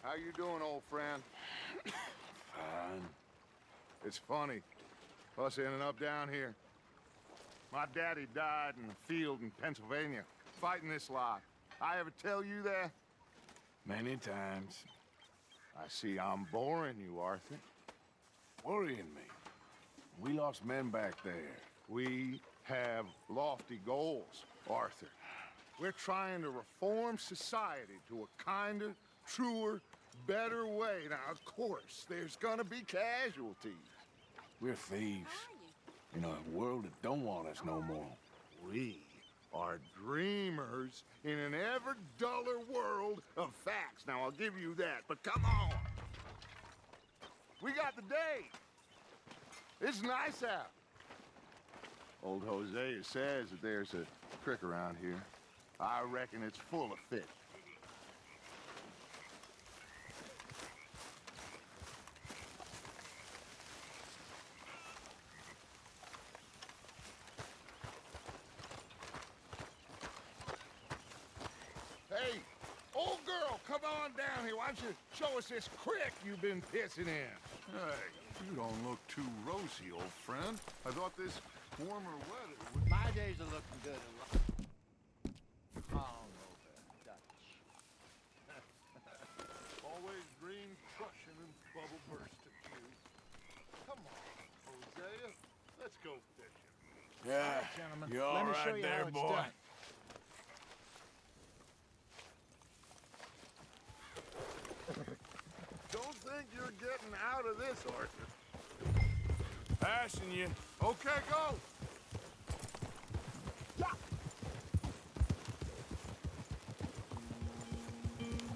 How you doing, old friend? Fine. It's funny, us ending up down here. My daddy died in the field in Pennsylvania, fighting this lot. I ever tell you that? Many times. I see I'm boring you, Arthur. Worrying me. We lost men back there. We have lofty goals, Arthur. We're trying to reform society to a kinder, truer, better way. Now, of course, there's gonna be casualties. We're thieves. In a world that don't want us no more. We are dreamers in an ever duller world of facts. Now, I'll give you that, but come on. We got the day. It's nice out. Old Hosea says that there's a creek around here. I reckon it's full of fish. Hey, old girl, come on down here. Why don't you show us this creek you've been pissing in? Hey, you don't look too rosy, old friend. I thought this warmer weather would... My days are looking good. Oh, no, Dutch. Always dream crushing and bubble bursting, too. Come on, Hosea. Let's go fishing. Yeah, Gentlemen, you all let me right show you there, how it's boy? done. Don't think you're getting out of this, Arthur. Passing you. Okay, go.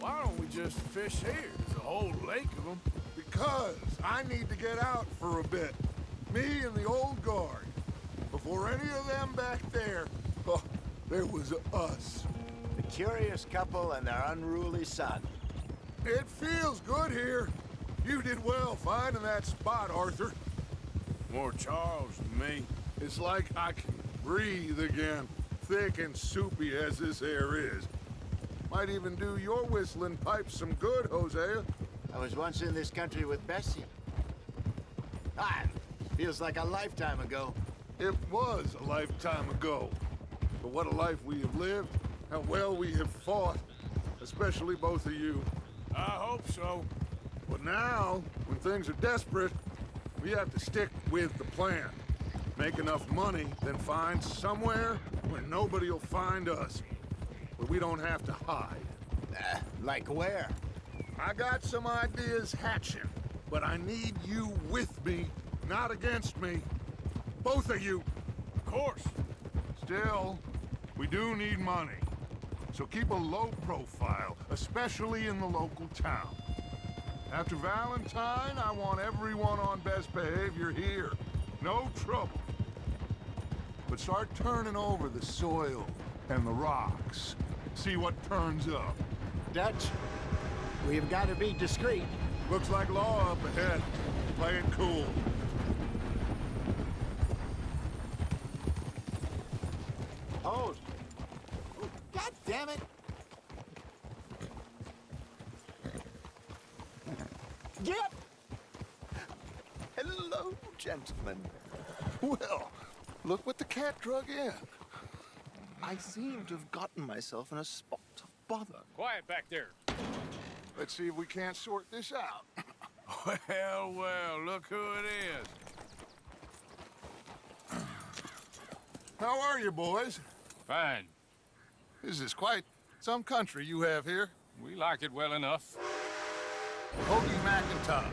Why don't we just fish here? There's a whole lake of them. Because I need to get out for a bit. Me and the old guard. Before any of them back there, oh, there was us. The curious couple and their unruly son. It feels good here. You did well finding that spot, Arthur. More Charles than me. It's like I can breathe again, thick and soupy as this air is. Might even do your whistling pipes some good, Hosea. I was once in this country with Bessie. Feels like a lifetime ago. It was a lifetime ago. But what a life we have lived, how well we have fought, especially both of you. I hope so. But now, when things are desperate, we have to stick with the plan. Make enough money, then find somewhere where nobody will find us. Where we don't have to hide. Like where? I got some ideas hatching, but I need you with me, not against me. Both of you. Of course. Still, we do need money. So keep a low profile, especially in the local town. After Valentine, I want everyone on best behavior here. No trouble. But start turning over the soil and the rocks. See what turns up. Dutch, we've got to be discreet. Looks like law up ahead. Play it cool. Oh, God damn it! Yep! Hello, gentlemen. Well, look what the cat drug in. I seem to have gotten myself in a spot of bother. Quiet back there. Let's see if we can't sort this out. Well, well, look who it is. How are you, boys? Fine. This is quite some country you have here. We like it well enough. Hoagie McIntosh,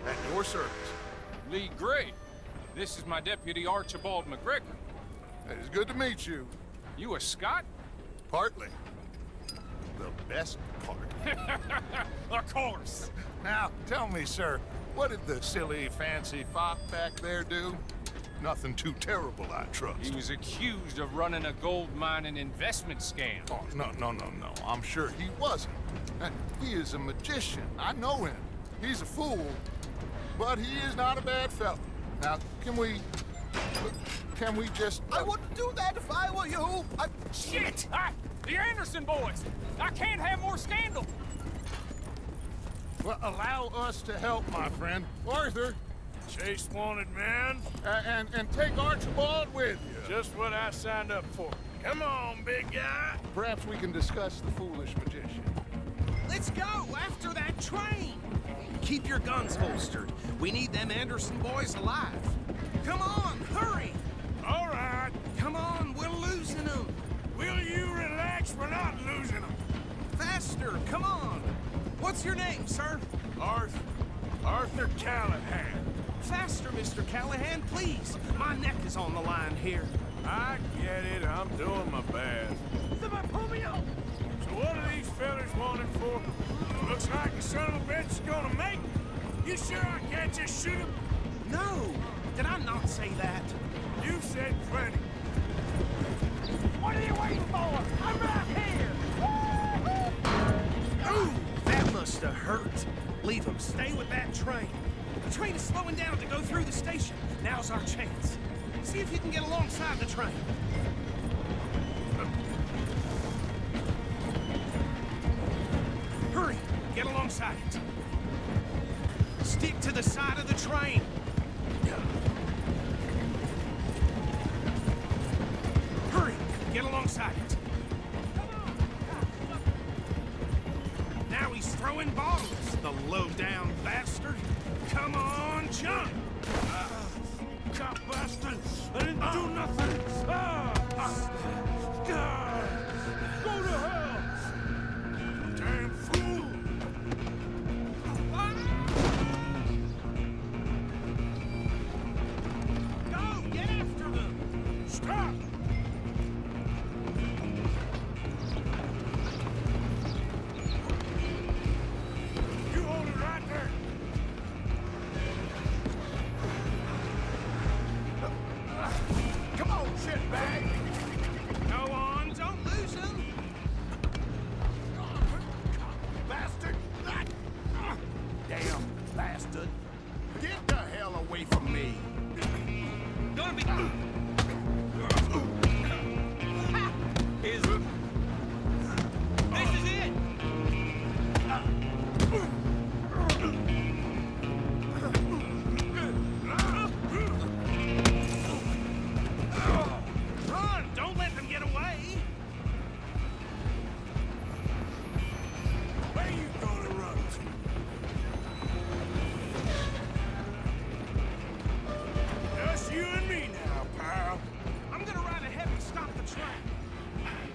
at your service. Lee Gray. This is my deputy Archibald McGregor. It is good to meet you. You a Scot? Partly. The best part. Of course. Now, tell me, sir, what did the silly, fancy fop back there do? Nothing too terrible, I trust. He was accused of running a gold mining investment scam. Oh, no. I'm sure he wasn't. He is a magician. I know him. He's a fool, but he is not a bad fellow. Now, can we just... I wouldn't do that if I were you! Shit! The Anderson boys! I can't have more scandal! Well, allow us to help, my friend. Arthur, Chase wanted man. and take Archibald with you. Just what I signed up for. Come on, big guy. Perhaps we can discuss the foolish magician. Let's go after that train! Keep your guns holstered. We need them Anderson boys alive. Come on, hurry! All right. Come on, we're losing them. Will you relax? We're not losing them. Faster, come on. What's your name, sir? Arthur Callahan. Faster, Mr. Callahan, please. My neck is on the line here. I get it. I'm doing my best. So what are these fellas wanted for? Looks like the son of a bitch is gonna make it. You sure I can't just shoot him? No, did I not say that? You said plenty. What are you waiting for? I'm right here! Ooh, that must have hurt. Leave him. Stay with that train. The train is slowing down to go through the station. Now's our chance. See if you can get alongside the train. Hurry, get alongside it. Stick to the side of the train. Hurry, get alongside it. Now he's throwing bottles, the low-down bastard. Come on, jump! Cop bastard! I didn't do nothing! God! Go to hell! Damn fool! Go, get after them! Stop! You hold it right there! Come on, shitbag! Go on, don't lose him! Bastard! Damn bastard! Get the hell away from me! Gonna be... Is... This is it! Run! Don't let them get away! Where you gonna run to? Just you and me now, pal. I'm gonna ride ahead and stop the train.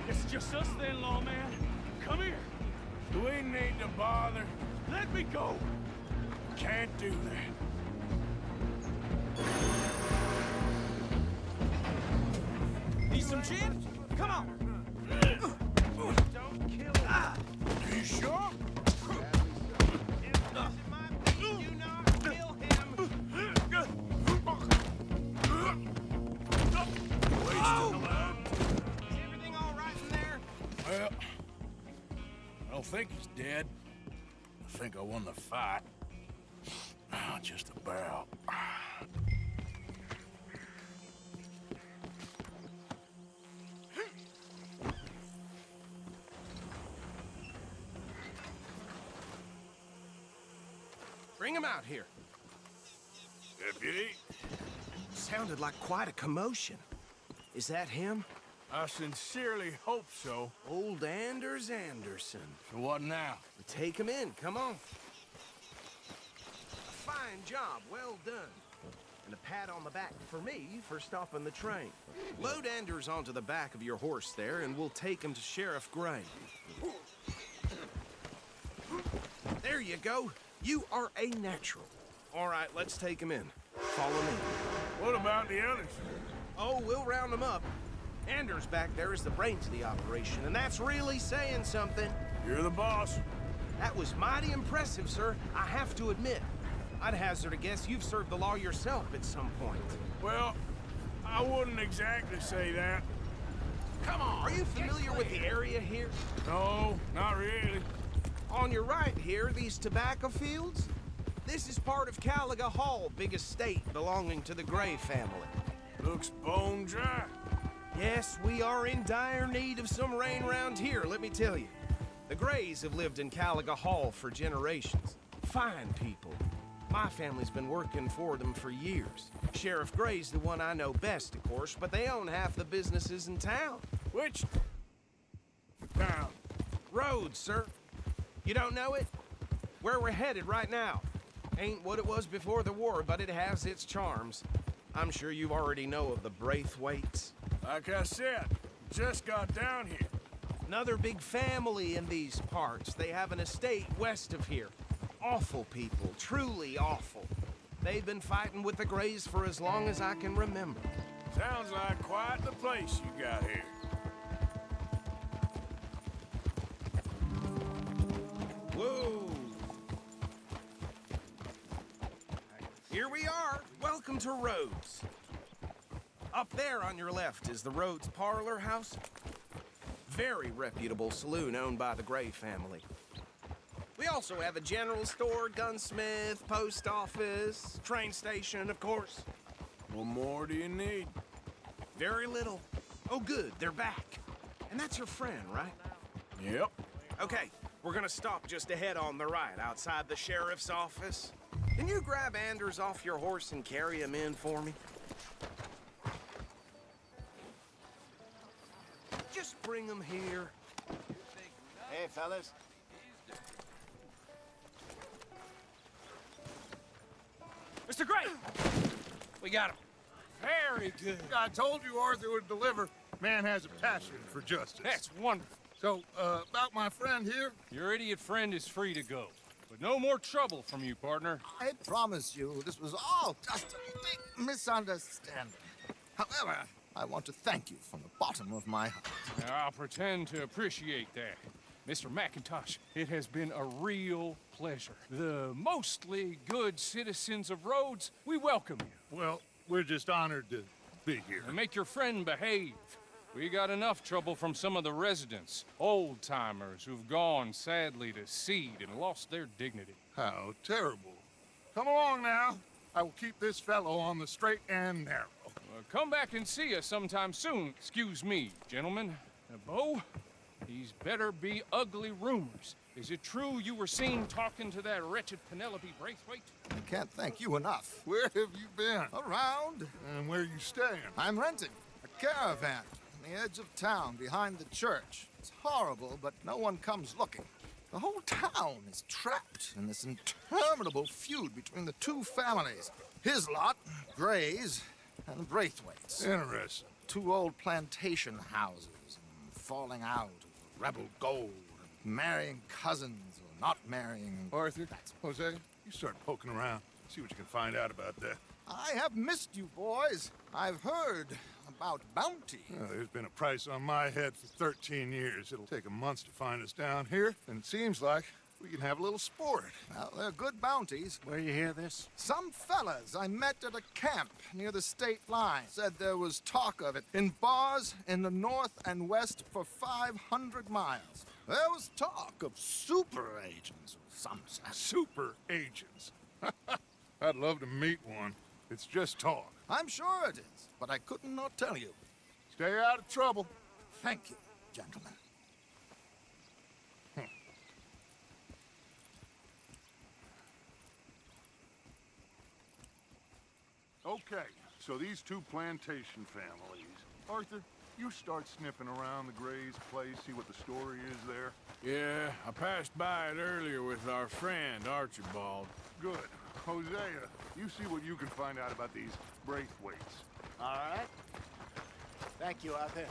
It's just us then, lawman. Come here. Do we need to bother? Let me go. Can't do that. Need some gin? Come on! Don't kill him. You sure? Do not kill him! Is everything all right in there? Well, I don't think he's dead. I think I won the fight. Just about. Bring him out here. Deputy, Sounded like quite a commotion. Is that him? I sincerely hope so. Old Anders Anderson. So what now? Take him in, come on. Fine job, well done. And a pat on the back for me for stopping the train. Load Anders onto the back of your horse there, and we'll take him to Sheriff Gray. There you go. You are a natural. All right, let's take him in. Follow me. What about the others? Oh, we'll round them up. Anders back there is the brains of the operation, and that's really saying something. You're the boss. That was mighty impressive, sir. I have to admit. I'd hazard a guess you've served the law yourself at some point. Well, I wouldn't exactly say that. Come on! Are you familiar with the area here? No, not really. On your right here, these tobacco fields? This is part of Caliga Hall, big estate belonging to the Gray family. Looks bone dry. Yes, we are in dire need of some rain round here, let me tell you. The Grays have lived in Caliga Hall for generations. Fine people. My family's been working for them for years. Sheriff Gray's the one I know best, of course, but they own half the businesses in town. Which town? Rhodes, sir. You don't know it? Where we're headed right now. Ain't what it was before the war, but it has its charms. I'm sure you already know of the Braithwaites. Like I said, just got down here. Another big family in these parts. They have an estate west of here. Awful people, truly awful. They've been fighting with the Grays for as long as I can remember. Sounds like quite the place you got here. Whoa! Here we are. Welcome to Rhodes. Up there on your left is the Rhodes Parlor House. Very reputable saloon owned by the Gray family. We also have a general store, gunsmith, post office, train station, of course. What more do you need? Very little. Oh, good, they're back. And that's your friend, right? Yep. Okay, we're gonna stop just ahead on the right, outside the sheriff's office. Can you grab Anders off your horse and carry him in for me? Just bring him here. Hey, fellas. Mr. Gray! We got him. Very good. I told you Arthur would deliver. Man has a passion for justice. That's wonderful. So, about my friend here? Your idiot friend is free to go. But no more trouble from you, partner. I promise you, this was all just a big misunderstanding. However, I want to thank you from the bottom of my heart. Now, I'll pretend to appreciate that. Mr. McIntosh, it has been a real pleasure. The mostly good citizens of Rhodes, we welcome you. Well, we're just honored to be here. And make your friend behave. We got enough trouble from some of the residents, old-timers who've gone, sadly, to seed and lost their dignity. How terrible. Come along now. I will keep this fellow on the straight and narrow. Come back and see us sometime soon. Excuse me, gentlemen. Bo, these better be ugly rumors. Is it true you were seen talking to that wretched Penelope Braithwaite? I can't thank you enough. Where have you been? Around, And where you staying? I'm renting a caravan on the edge of town behind the church. It's horrible, but no one comes looking. The whole town is trapped in this interminable feud between the two families. His lot, Gray's, and the Braithwaites. Interesting. Two old plantation houses, and falling out of rebel gold, and marrying cousins or not marrying. Arthur, Jose, you start poking around. See what you can find out about that. I have missed you, boys. I've heard about bounty. Well, there's been a price on my head for 13 years. It'll take a month to find us down here, and it seems like we can have a little sport. Well, they're good bounties. Where you hear this? Some fellas I met at a camp near the state line said there was talk of it in bars in the north and west for 500 miles. There was talk of super agents of some sort. Super agents. I'd love to meet one. It's just talk. I'm sure it is, but I couldn't not tell you. Stay out of trouble. Thank you, gentlemen. Okay, so these two plantation families. Arthur, you start sniffing around the Gray's place, see what the story is there. Yeah, I passed by it earlier with our friend, Archibald. Good. Hosea, you see what you can find out about these Braithwaites. All right. Thank you, Arthur.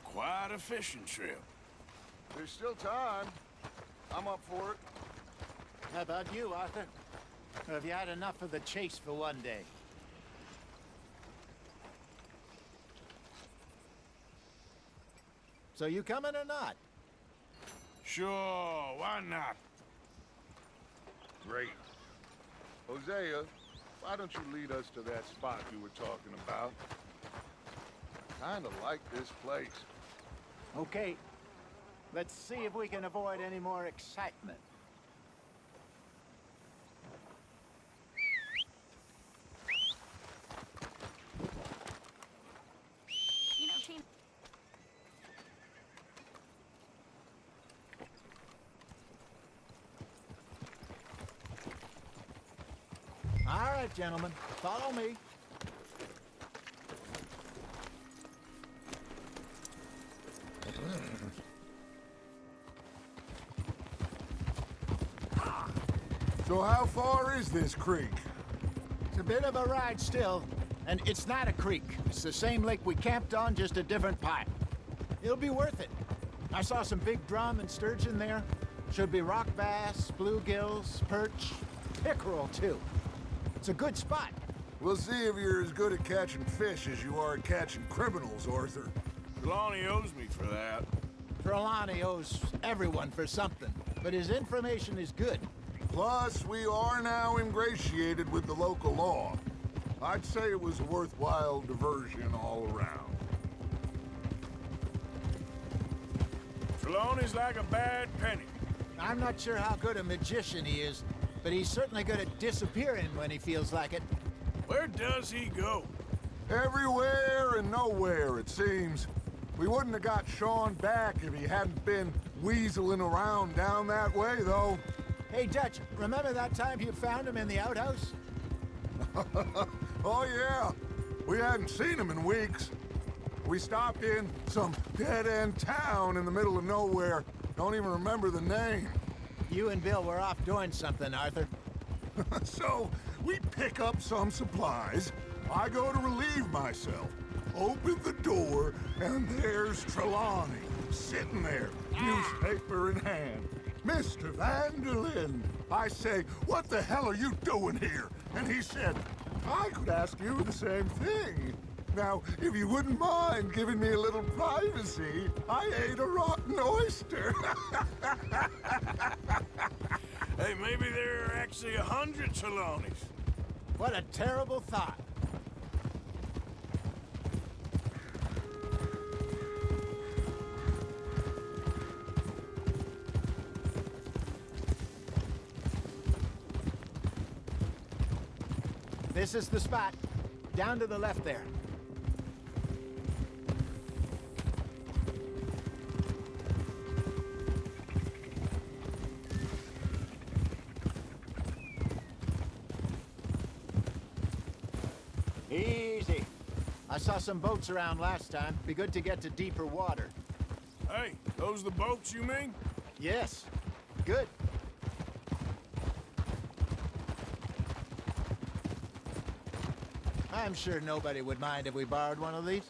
Quite a fishing trip. There's still time. I'm up for it. How about you, Arthur? Or have you had enough of the chase for one day? So you coming or not? Sure, why not? Great. Hosea, why don't you lead us to that spot you were talking about? I kinda like this place. Okay. Let's see if we can avoid any more excitement. You know, team. right, gentlemen. Follow me. So how far is this creek? It's a bit of a ride still, and it's not a creek. It's the same lake we camped on, just a different pipe. It'll be worth it. I saw some big drum and sturgeon there. Should be rock bass, bluegills, perch, pickerel too. It's a good spot. We'll see if you're as good at catching fish as you are at catching criminals, Arthur. Trelawney owes me for that. Trelawney owes everyone for something, but his information is good. Plus, we are now ingratiated with the local law. I'd say it was a worthwhile diversion all around. Trelawney's like a bad penny. I'm not sure how good a magician he is, but he's certainly good at disappearing when he feels like it. Where does he go? Everywhere and nowhere, it seems. We wouldn't have got Sean back if he hadn't been weaseling around down that way, though. Hey, Dutch, remember that time you found him in the outhouse? Oh, yeah. We hadn't seen him in weeks. We stopped in some dead-end town in the middle of nowhere. Don't even remember the name. You and Bill were off doing something, Arthur. So, we pick up some supplies. I go to relieve myself. Open the door, and there's Trelawney, sitting there, newspaper in hand. Mr. Vanderlyn. I say, what the hell are you doing here? And he said, I could ask you the same thing. Now, if you wouldn't mind giving me a little privacy, I ate a rotten oyster. Hey, maybe there are actually 100 Trelawneys. What a terrible thought. This is the spot. Down to the left there. Easy. I saw some boats around last time. Be good to get to deeper water. Hey, those the boats you mean? Yes. Good. I'm sure nobody would mind if we borrowed one of these.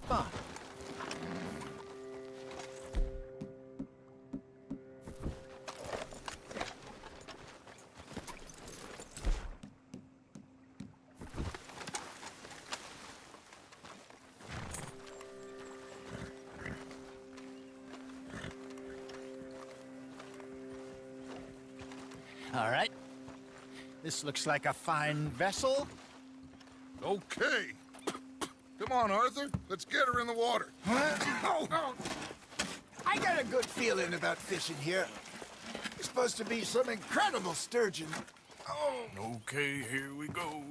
Fun. All right. This looks like a fine vessel. Okay. Come on, Arthur. Let's get her in the water. Oh. I got a good feeling about fishing here. It's supposed to be some incredible sturgeon. Oh. Okay, here we go.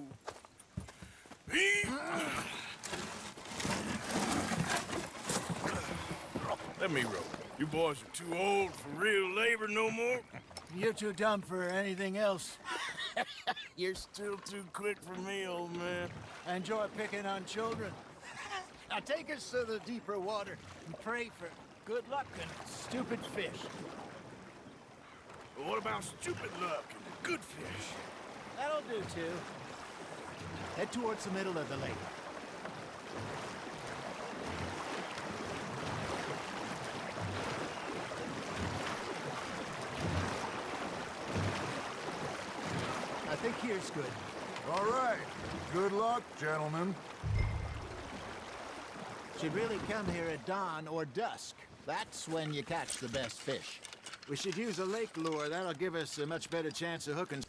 Let me row. You boys are too old for real labor no more. You're too dumb for anything else. You're still too quick for me, old man. I enjoy picking on children. Now take us to the deeper water and pray for good luck and stupid fish. But what about stupid luck and good fish? That'll do, too. Head towards the middle of the lake. I think here's good. All right. Good luck, gentlemen. Should really come here at dawn or dusk. That's when you catch the best fish. We should use a lake lure. That'll give us a much better chance of hooking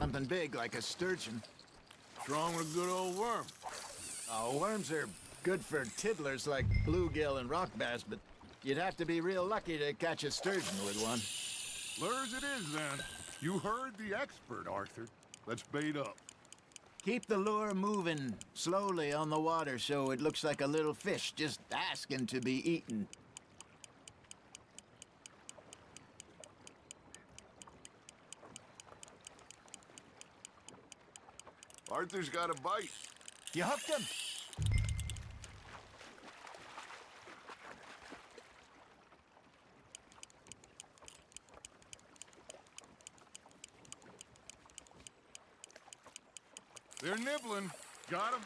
something big like a sturgeon. What's wrong with a good old worm? Oh, worms are good for tiddlers like bluegill and rock bass, but you'd have to be real lucky to catch a sturgeon with one. Lures it is, then. You heard the expert, Arthur. Let's bait up. Keep the lure moving slowly on the water so it looks like a little fish just asking to be eaten. Arthur's got a bite. You hooked him? They're nibbling. Got him.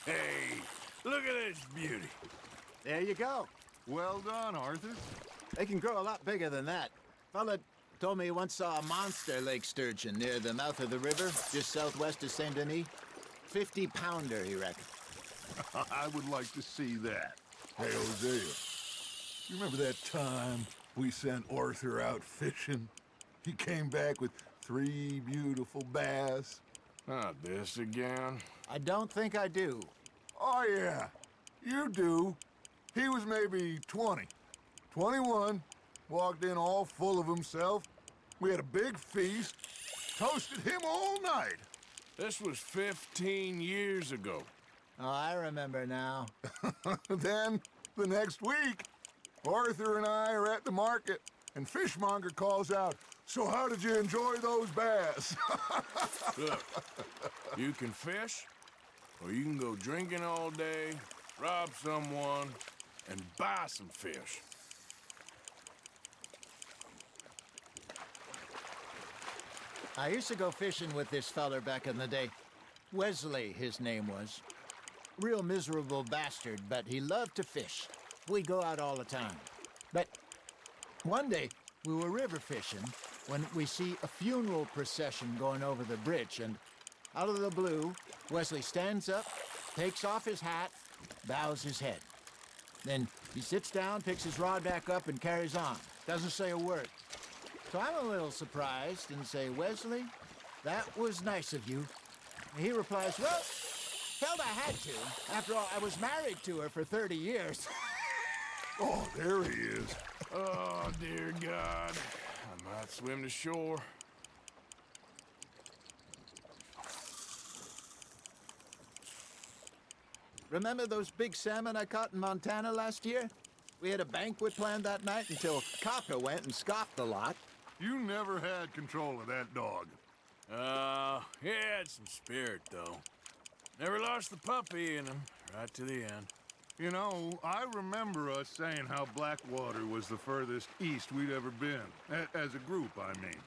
Hey, look at this beauty. There you go. Well done, Arthur. They can grow a lot bigger than that. Fella told me he once saw a monster lake sturgeon near the mouth of the river, just southwest of Saint Denis. 50-pounder, he reckoned. I would like to see that. Hey, Hosea, you remember that time we sent Arthur out fishing? He came back with 3 beautiful bass. Not this again. I don't think I do. Oh, yeah, you do. He was maybe 20, 21, walked in all full of himself. We had a big feast, toasted him all night. This was 15 years ago. Oh, I remember now. Then, the next week, Arthur and I are at the market, and Fishmonger calls out, "So how did you enjoy those bass?" Look, you can fish, or you can go drinking all day, rob someone, and buy some fish. I used to go fishing with this feller back in the day. Wesley, his name was. Real miserable bastard, but he loved to fish. We'd go out all the time. But one day, we were river fishing when we see a funeral procession going over the bridge, and out of the blue, Wesley stands up, takes off his hat, bows his head. Then he sits down, picks his rod back up, and carries on. Doesn't say a word. So I'm a little surprised and say, "Wesley, that was nice of you." And he replies, "Well, hell, I had to. After all, I was married to her for 30 years. Oh, there he is. Oh, dear God. I might swim to shore. Remember those big salmon I caught in Montana last year? We had a banquet planned that night until Kaka went and scoffed a lot. You never had control of that dog. He had some spirit, though. Never lost the puppy in him, right to the end. You know, I remember us saying how Blackwater was the furthest east we'd ever been. As a group, I mean.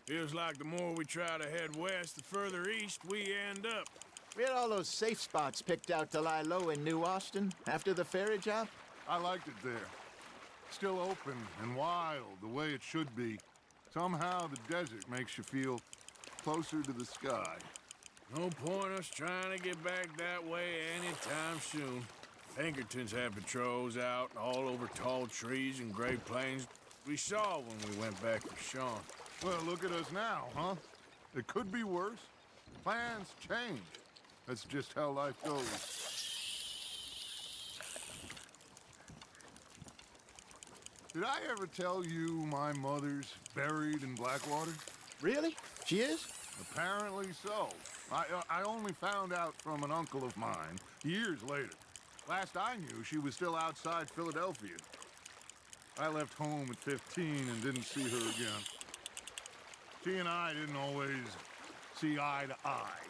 Feels like the more we try to head west, the further east we end up. We had all those safe spots picked out to lie low in New Austin after the ferry job. I liked it there. Still open and wild, the way it should be. Somehow the desert makes you feel closer to the sky. No point us trying to get back that way anytime soon. Pinkertons had patrols out all over tall trees and Great Plains. We saw when we went back for Sean. Well, look at us now, huh? It could be worse. Plans change. That's just how life goes. Did I ever tell you my mother's buried in Blackwater? Really? She is? Apparently so. I only found out from an uncle of mine years later. Last I knew, she was still outside Philadelphia. I left home at 15 and didn't see her again. She and I didn't always see eye to eye.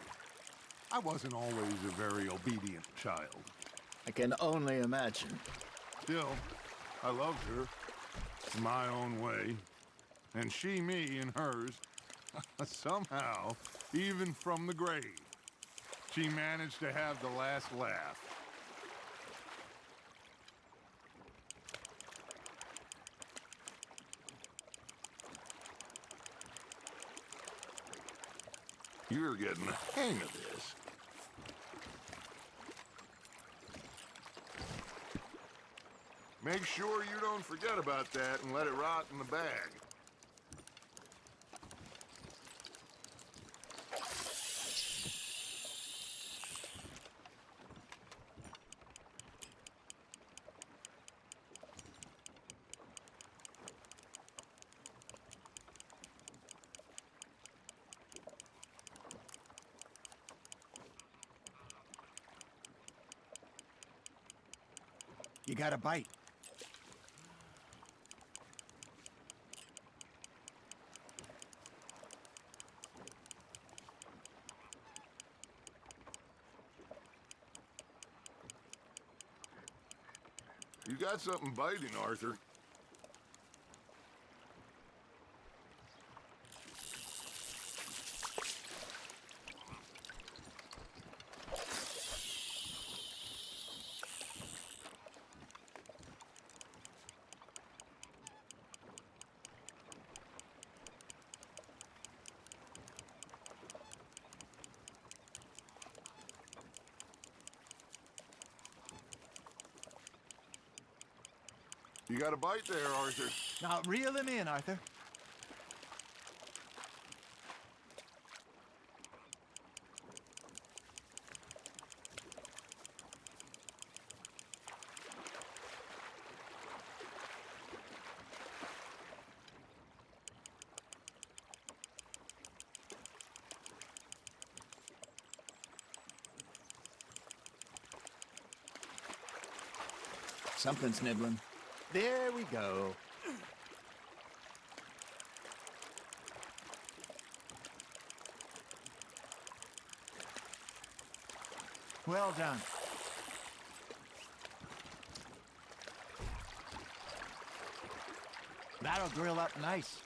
I wasn't always a very obedient child. I can only imagine. Still, I loved her in my own way, and she me in hers. Somehow, even from the grave, she managed to have the last laugh. You're getting the hang of this. Make sure you don't forget about that and let it rot in the bag. You got a bite. You got something biting, Arthur. You got a bite there, Arthur. Now reel him in, Arthur. Something's nibbling. There we go. Well done. That'll grill up nice.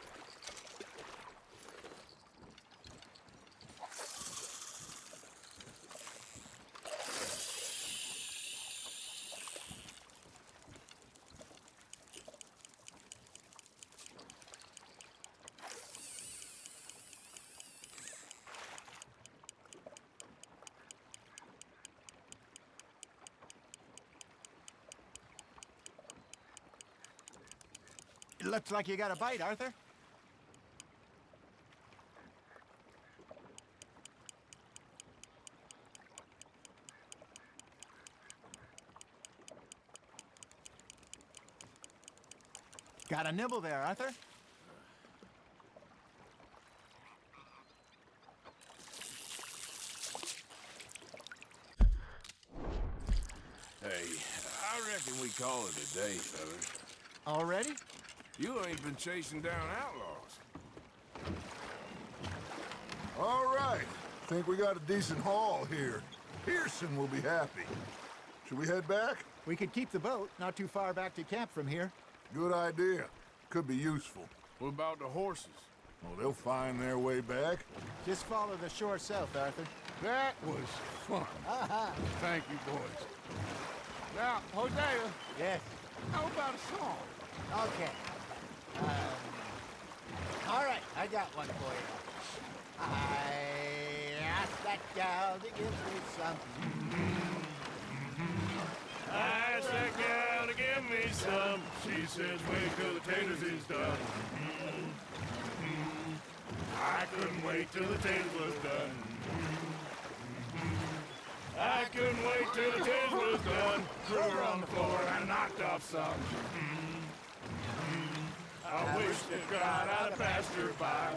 It looks like you got a bite, Arthur. Got a nibble there, Arthur. Hey, I reckon we call it a day, fellas. Already? You ain't been chasing down outlaws. All right. Think we got a decent haul here. Pearson will be happy. Should we head back? We could keep the boat, not too far back to camp from here. Good idea. Could be useful. What about the horses? Well, they'll find their way back. Just follow the shore south, Arthur. That was fun. Thank you, boys. Now, Hosea, Yes. how about a song? Okay. All right, I got one for you. I asked that gal to give me some. I asked that gal to give me some. She says, wait till the taters is done. I couldn't wait till the taters was done. I couldn't wait till the taters was done. Threw her on the floor and knocked off some. I wish to God I'd have passed her by.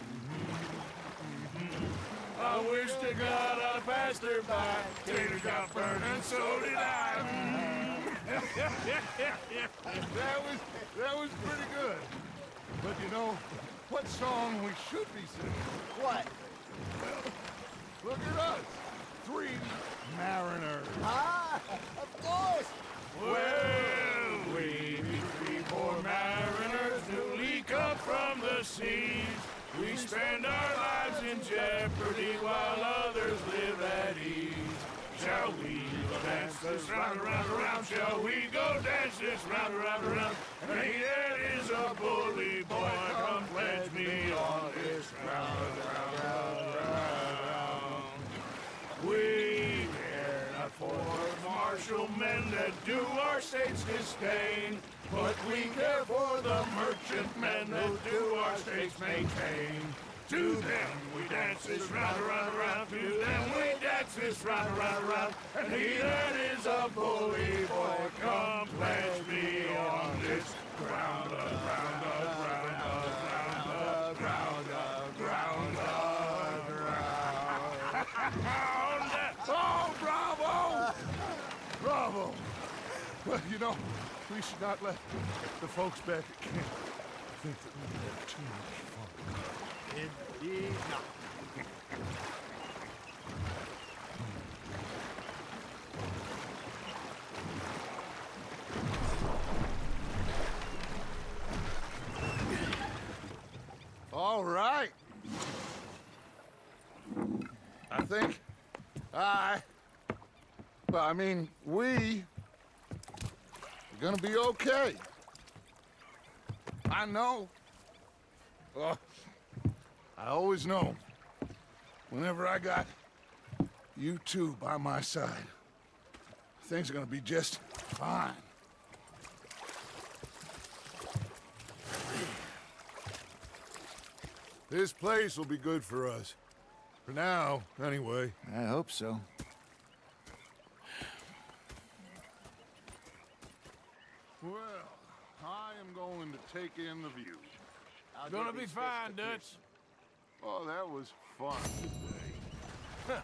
I wish to God I'd have passed her by. Taters got burned and so did I. That was pretty good. But you know, what song we should be singing? What? Look at us. 3 mariners. Ah, of course. Well, we be 3 poor mariners newly come from the seas. We spend our lives in jeopardy while others live at ease. Shall we go dance this round, around, around? Shall we go dance this round, around, around? Hey, that is a bully boy. Come pledge me on this round, round, round, round, round. We care not for the martial men that do our state's disdain, but we care for the merchant men that do our states maintain. To them we dance this round, around, around. To them we dance this round, around, around. And he that is a bully boy, come pledge me on this ground, ground, ground, ground, ground, ground, ground. Oh, bravo! Bravo! Well, you know, we should not let the folks back at camp think that we had too much fun. Indeed not. All right. I think we are gonna be okay. I know. I always know. Whenever I got you two by my side, things are gonna be just fine. This place will be good for us. For now, anyway. I hope so. Well, I am going to take in the view. Gonna be fine, Dutch. Oh, that was fun today.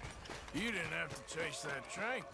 You didn't have to chase that train.